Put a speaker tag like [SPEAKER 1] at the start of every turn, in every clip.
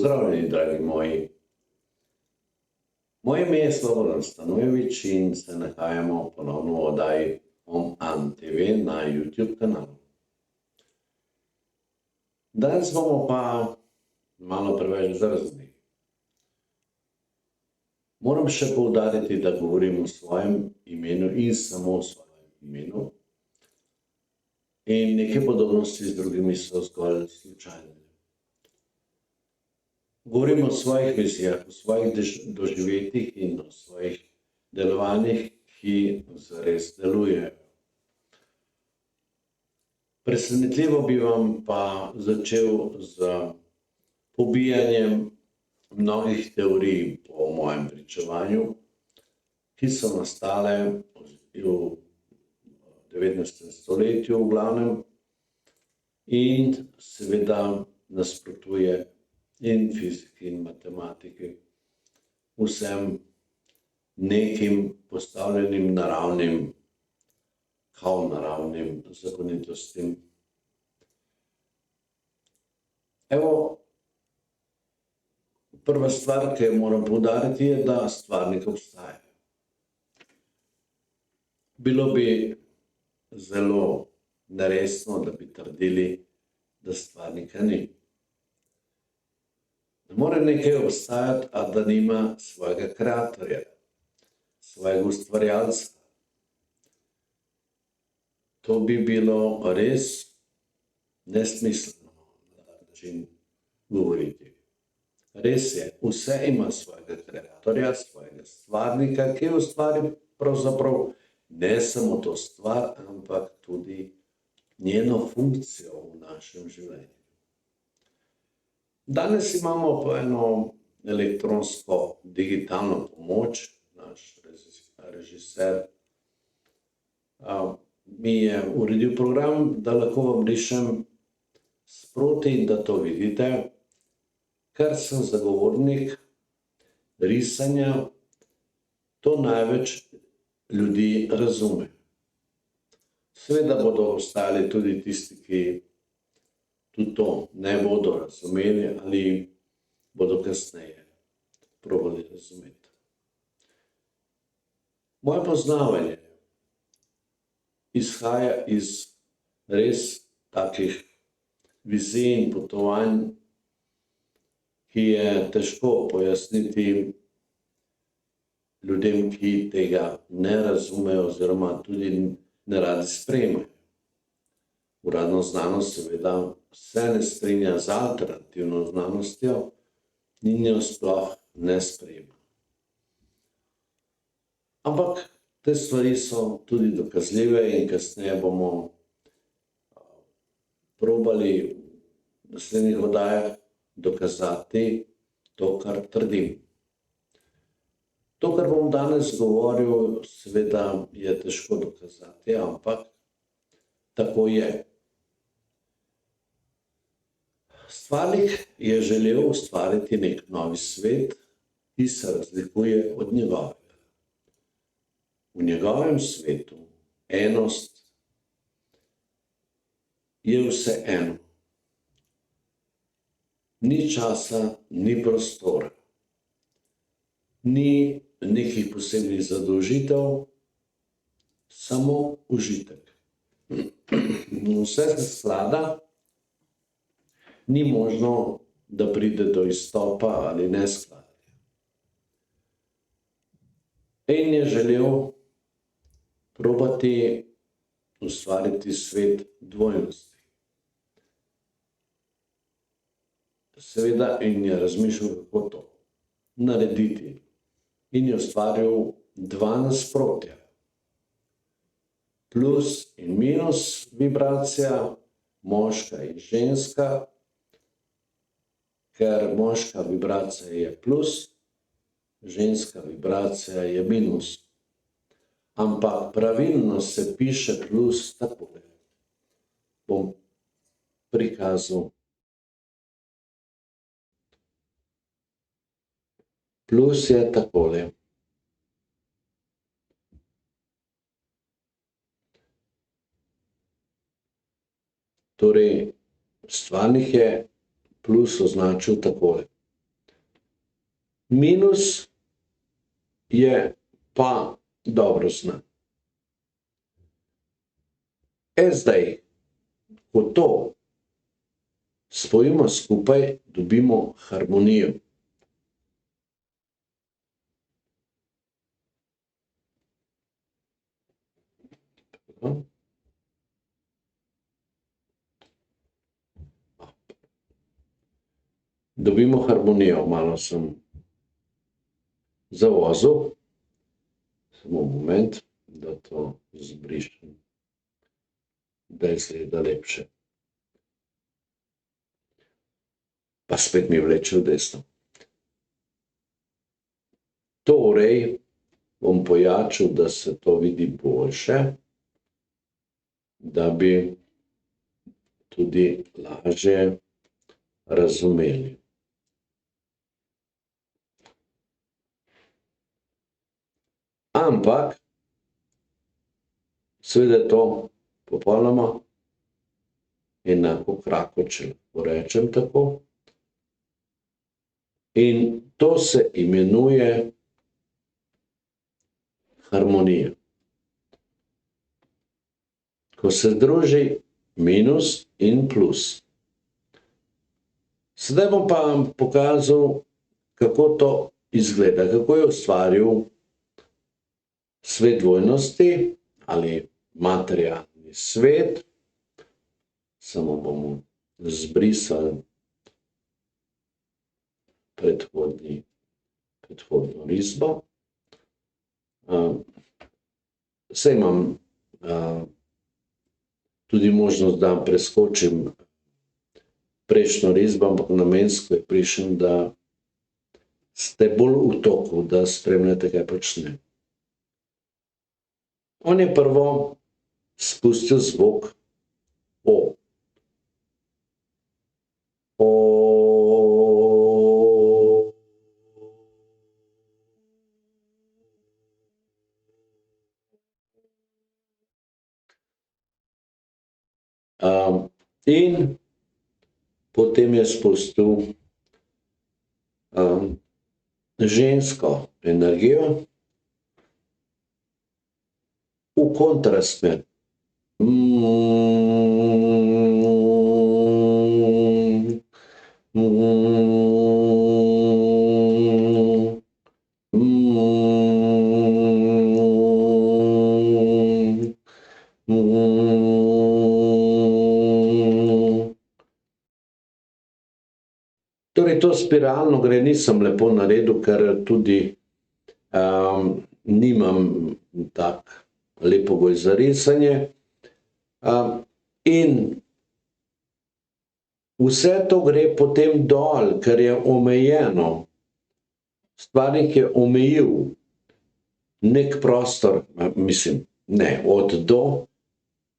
[SPEAKER 1] Pozdravljeni, dragi moji. Moje ime je Slobodan Stanojević in se nahajamo ponovno v oddaji Om An TV na YouTube kanalu. Danes bomo pa malo preveč drzni. Moram še poudariti, da govorim o svojem imenu in samo o svojem imenu. In neke podobnosti z drugimi so zgolj slučajne. Govorim o svojih vizijah, o svojih doživetjih in o svojih delovanjih, ki zares delujejo. Presenetljivo bi vam pa začel z pobijanjem mnogih teorij po mojem pričevanju, ki so nastale v 19. stoletju v glavnem in seveda nasprotuje in fiziki in matematiki, vsem nekim postavljenim naravnim zakonitostim. Evo, prva stvar, ki jo moram poudariti, je, da stvarnik obstaja. Bilo bi zelo neresno, da bi trdili, da stvarnika ni. Ne more nekaj obstajati, a da nima svojega kreatorja, svojega ustvarjalca. To bi bilo res nesmiselno na tak način govoriti. Res je, vse ima svojega kreatorja, svojega stvarnika, ki ustvari pravzaprav ne samo to stvar, ampak tudi njeno funkcijo v našem življenju. Danes imamo pa eno elektronsko digitalno pomoč. Naš režiser mi je uredil program, da lahko vam rišem sproti, da to vidite, ker sem zagovornik risanja, to največ ljudi razume. Seveda bodo ostali tudi tisti, ki tudi to ne bodo razumeli ali bodo kasneje probali razumeti. Moje poznavanje izhaja iz res takih vizij in potovanj, ki je težko pojasniti ljudem, ki tega ne razumejo oziroma tudi ne radi sprejemajo. Uradno znanost seveda se ne strinja z alternativno znanostjo in jo sploh ne sprejema. Ampak te stvari so tudi dokazljive in kasneje bomo probali v naslednjih oddajah dokazati to, kar trdim. To, kar bom danes govoril, seveda je težko dokazati, ampak tako je. Stvarnik je želel ustvariti nek novi svet, ki se razlikuje od njegovega. V njegovem svetu enost je vse eno. Ni časa, ni prostora, ni nekih posebnih zadolžitev, samo užitek. Vse se sklada, ni možno, da pride do izstopa ali neskladja. In je želel probati ustvariti svet dvojnosti. Seveda in je razmišljal, kako to narediti. In je ustvaril dva nasprotja. Plus in minus vibracija, moška in ženska, ker moška vibracija je plus, ženska vibracija je minus. Ampak pravilno se piše plus takole. Bom prikazal. Plus je takole. Torej, stvarnik je plus označil takole. Minus je pa dobro znan. Zdaj, ko to spojimo skupaj, dobimo harmonijo. Dobimo harmonijo, malo sem zavozil, samo moment, da to zbrišem, da izgleda lepše. Pa spet mi vleče v desno. Torej, bom pojačal, da se to vidi boljše, da bi tudi lažje razumeli. Ampak, seveda je to popolnoma enako krako, če lahko rečem tako. In to se imenuje harmonija. Ko se združi minus in plus. Sedaj bom pa pokazal, kako to izgleda, kako je ustvaril svet dvojnosti ali materialni svet. Samo bomo zbrisali predhodno risbo. Saj imam tudi možnost, da preskočim prejšnjo risbo, ampak namensko je prišel, da ste bolj v toku, da spremljate, kaj počne. On je prvo spustil zvok O. In potem je spustil žensko energijo v kontrasmer. Torej, to spiralno gre, nisem lepo naredil, ker tudi nimam tak lep pogoj za risanje. In vse to gre potem dol, ker je omejeno. Stvarnik je omejil nek prostor, od do,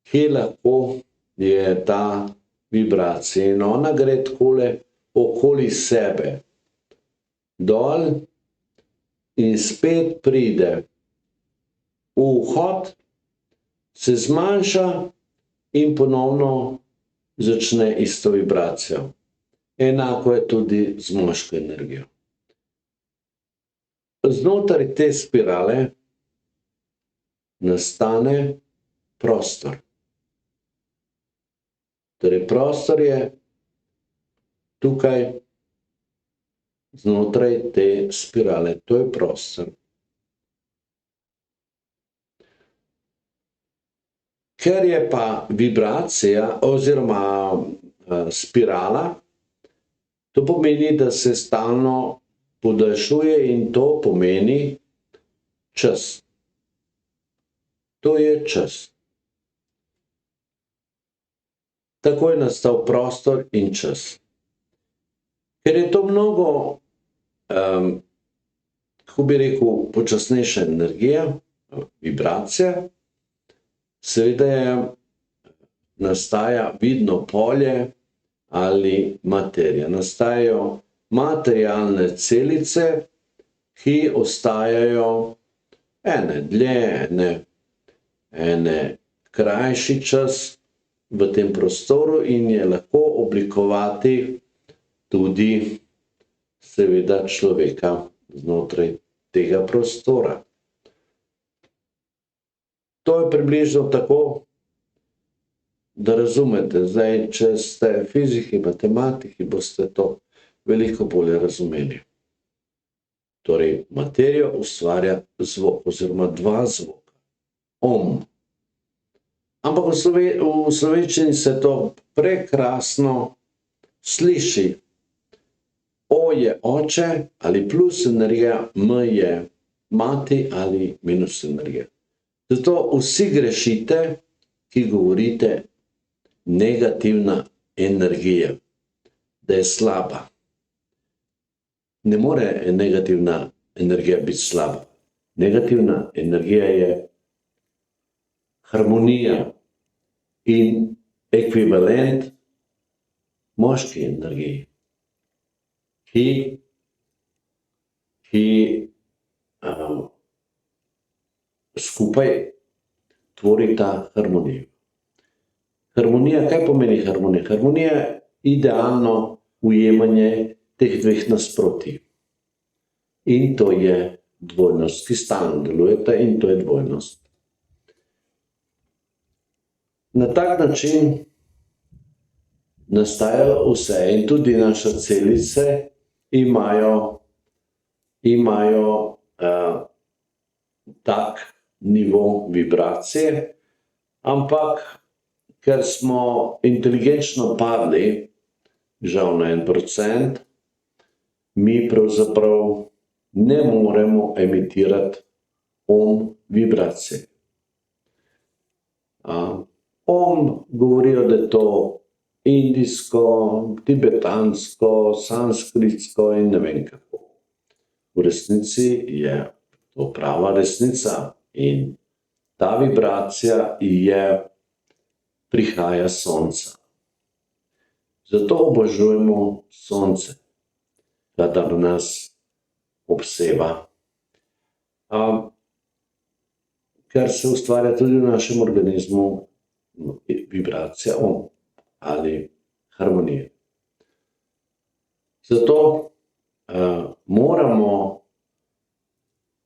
[SPEAKER 1] kje lahko je ta vibracija. In ona gre takole okoli sebe, dol in spet pride v vhod, se zmanjša in ponovno začne isto vibracijo. Enako je tudi z moško energijo. Znotraj te spirale nastane prostor. Torej, prostor je tukaj znotraj te spirale. To je prostor. Ker je pa vibracija oziroma spirala, to pomeni, da se stalno podaljšuje in to pomeni čas. To je čas. Tako je nastal prostor in čas. Ker je to mnogo, kako bi rekel, počasnejša energija, vibracija, seveda nastaja vidno polje ali materija. Nastajajo materialne celice, ki ostajajo ene dlje, ene krajši čas v tem prostoru in je lahko oblikovati tudi seveda človeka. znotraj tega prostora. To je približno tako, da razumete. Zdaj, če ste fiziki, matematiki, boste to veliko bolje razumeli. Torej, materijo ustvarja zvok oziroma dva zvoka. Om. Ampak v slovenščini se to prekrasno sliši. O je oče ali plus energija, M je mati ali minus energija. Zato vsi grešite, ki govorite negativna energija, da je slaba. Ne more negativna energija biti slaba. Negativna energija je harmonija in ekvivalent moški energiji, ki skupaj tvorita harmonijo. Harmonija, kaj pomeni harmonija? Harmonija je idealno ujemanje teh dveh nasprotij. In to je dvojnost, ki stalno delujeta, in to je dvojnost. Na tak način nastajajo vse in tudi naše celice imajo tak nivo vibracije, ampak ker smo inteligenčno padli, žal na 1%, mi pravzaprav ne moremo emitirati vibracije. Govorijo, da je to indijsko, tibetansko, sanskritsko in ne vem kako. V resnici je to prava resnica in ta vibracija prihaja s sonca. Zato obožujemo sonce, kadar nas obseva. Ker se ustvarja tudi v našem organizmu vibracija ali harmonija. Zato moramo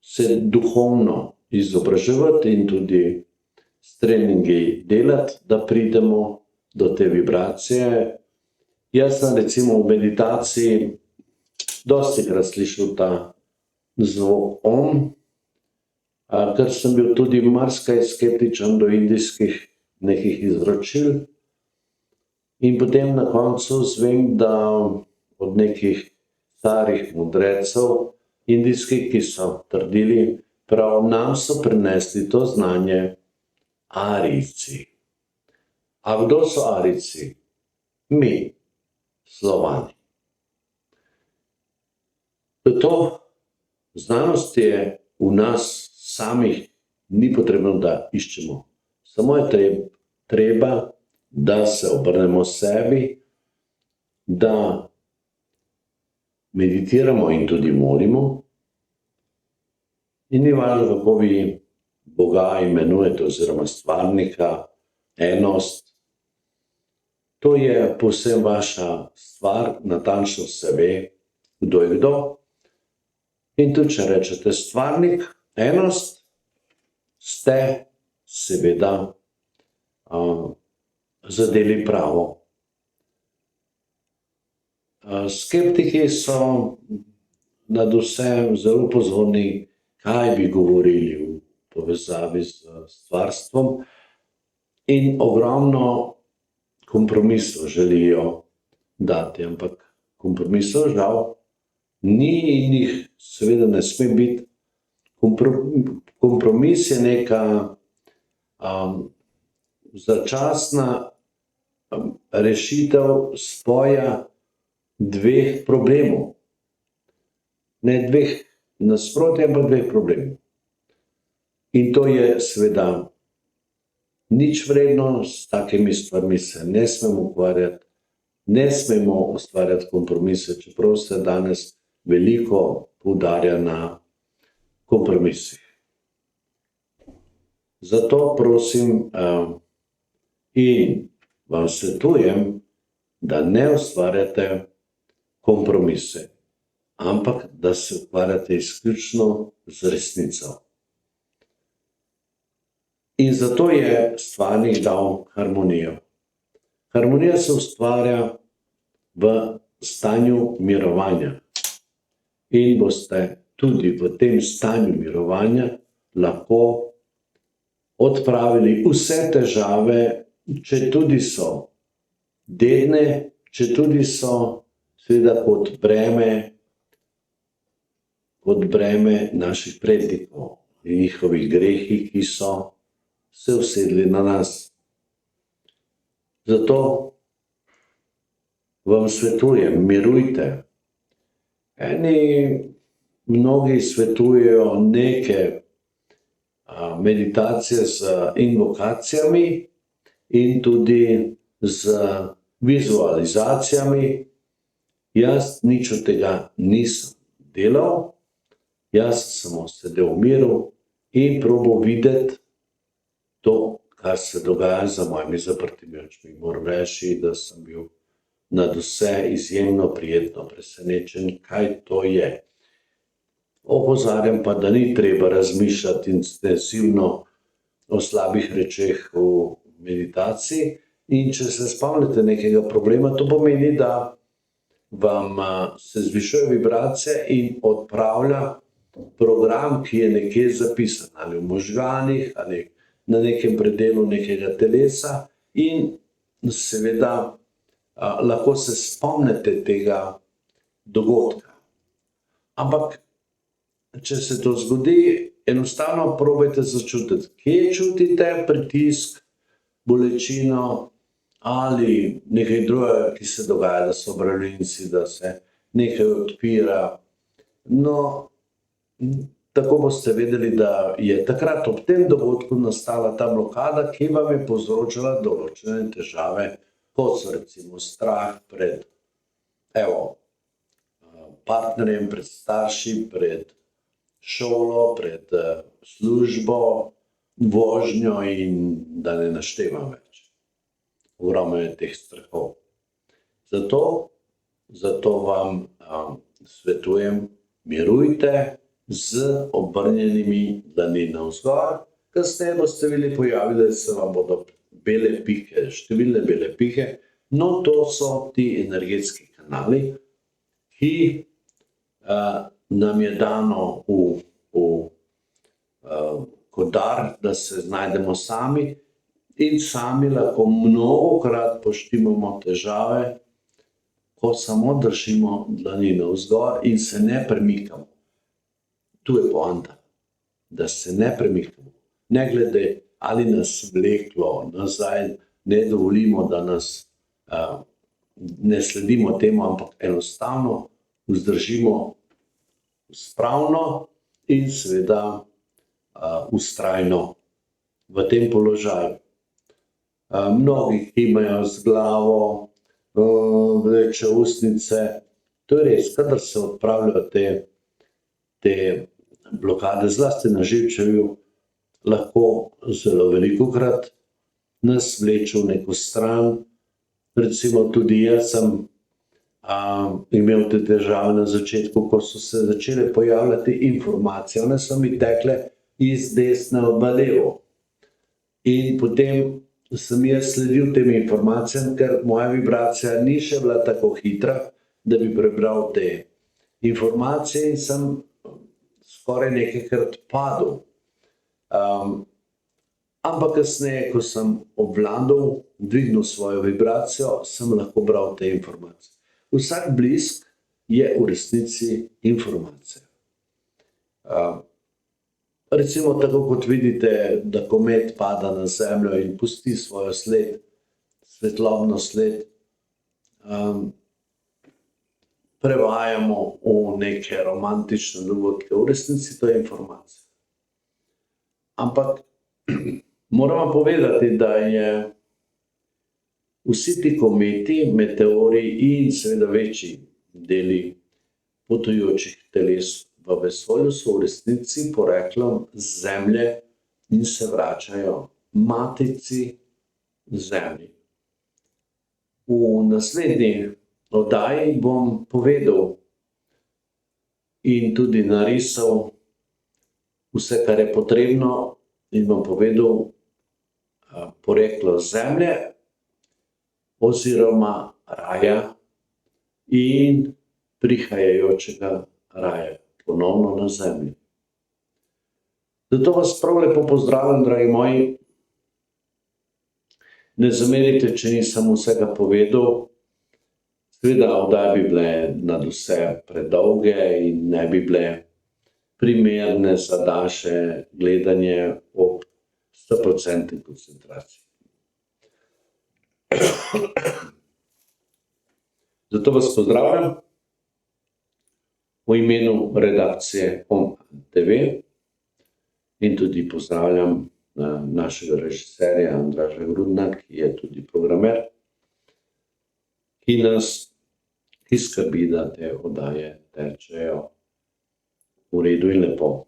[SPEAKER 1] se duhovno izobraževati in tudi s treningi delati, da pridemo do te vibracije. Jaz sem recimo v meditaciji dostikrat slišal ta zvok ker sem bil tudi marsikaj skeptičen do indijskih nekih izročil. In potem na koncu zvem, da od nekih starih mudrecev indijskih, ki so trdili, prav nam so prinesli to znanje Arijci. A kdo so Arijci? Mi, Slovani. Zato znanost je v nas samih, ni potrebno, da iščemo. Samo je treba, da se obrnemo sebi, da meditiramo in tudi molimo. In ni važno, kako vi Boga imenujete oziroma stvarnika, enost. To je povsem vaša stvar, natančno se ve, kdo je kdo. In tudi, če rečete stvarnik, enost, ste seveda zadeli pravo. Skeptiki so nad vsem zelo pozorni, kaj bi govorili v povezavi z stvarstvom, in ogromno kompromisov želijo dati, ampak kompromisov žal ni in jih seveda ne sme biti. Kompromis je neka začasna rešitev spoja dveh problemov. Ne dveh nasprotij, ampak dveh problemov. In to je seveda nič vredno, s takimi stvarmi se ne smemo ukvarjati, ne smemo ustvarjati kompromise, čeprav se danes veliko poudarja na kompromisih. Zato prosim in vam svetujem, da ne ustvarjate kompromise. ampak da se ukvarjate izključno z resnico. In zato je stvarnik dal harmonijo. Harmonija se ustvarja v stanju mirovanja. In boste tudi v tem stanju mirovanja lahko odpravili vse težave, če tudi so dedne, če tudi so seveda kot breme naših prednikov in njihovih grehih, ki so se usedli na nas. Zato vam svetujem, mirujte. Mnogi svetujejo neke meditacije z invokacijami in tudi z vizualizacijami. Jaz nič od tega nisem delal, jaz sem samo sedel v miru in probal videti to, kar se dogaja za mojimi zaprtimi očmi. Moram reči, da sem bil nad vse izjemno prijetno presenečen, kaj to je. Opozarjam pa, da ni treba razmišljati intenzivno o slabih rečeh v meditaciji. In če se spomnite nekega problema, to pomeni, da vam se zvišuje vibracija in odpravlja program, ki je nekje zapisan, ali v možganih, ali na nekem predelu nekega telesa, in seveda lahko se spomnite tega dogodka. Ampak, če se to zgodi, enostavno probajte začutiti, kje čutite pritisk, bolečino ali nekaj drugega, ki se dogaja, da so branilci, da se nekaj odpira. No, tako boste vedeli, da je takrat ob tem dogodku nastala ta blokada, ki vam je povzročala določene težave, kot so recimo strah pred partnerjem, pred starši, pred šolo, pred službo, vožnjo in da ne naštevam več. Ogromno je teh strahov. Zato vam svetujem, mirujte z obrnjenimi dlani navzgor. Kasneje boste videli, pojavile se vam bodo bele pike, številne bele pike. No, to so ti energetski kanali, ki nam je dano kot dar, da se znajdemo sami in sami lahko mnogokrat poštimamo težave, ko samo držimo dlani navzgor in se ne premikamo. Tu je poanta, da se ne premikamo. Ne glede, ali nas vleklo nazaj, ne dovolimo, da nas ne sledimo temu, ampak enostavno vzdržimo spravno in seveda vztrajno v tem položaju. Mnogi kimajo z glavo, vleče ustnice. To je res, kadar se odpravljajo te blokade, zlasti na živčevju, lahko zelo velikokrat nas vleče v neko stran. Recimo tudi jaz sem imel te težave na začetku, ko so se začele pojavljati informacije. One so mi tekle iz desne v levo. In potem sem jaz sledil tem informacijam, ker moja vibracija ni še bila tako hitra, da bi prebral te informacije, in sem skoraj nekajkrat padel. Ampak kasneje, ko sem obvladal, dvignil svojo vibracijo, sem lahko bral te informacije. Vsak blisk je v resnici informacija. Recimo tako, kot vidite, da komet pada na zemljo in pusti svojo sled, svetlobno sled, prevajamo v neke romantične dogodke. V resnici to je informacija. Ampak moram povedati, da je vsi ti kometi, meteori in seveda večji deli potujočih teles v vesolju so v resnici poreklom z Zemlje in se vračajo matici Zemlji. V naslednji oddaji bom povedal in tudi narisal vse, kar je potrebno, in vam povedal poreklo zemlje oziroma raja in prihajajočega raja ponovno na zemlji. Zato vas prav lepo pozdravljam, dragi moji. Ne zamerite, če nisem vsega povedal. Seveda, oddaje bi bile nadvse predolge in ne bi bile primerne za naše gledanje ob 100% koncentraciji. Zato vas pozdravljam v imenu redakcije OM TV in tudi pozdravljam našega režiserja Andraža Grudna, ki je tudi programer, ki skrbi, da te oddaje tečejo v redu in lepo.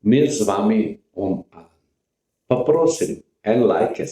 [SPEAKER 1] Mir z vami, OM. Pa prosim, en like.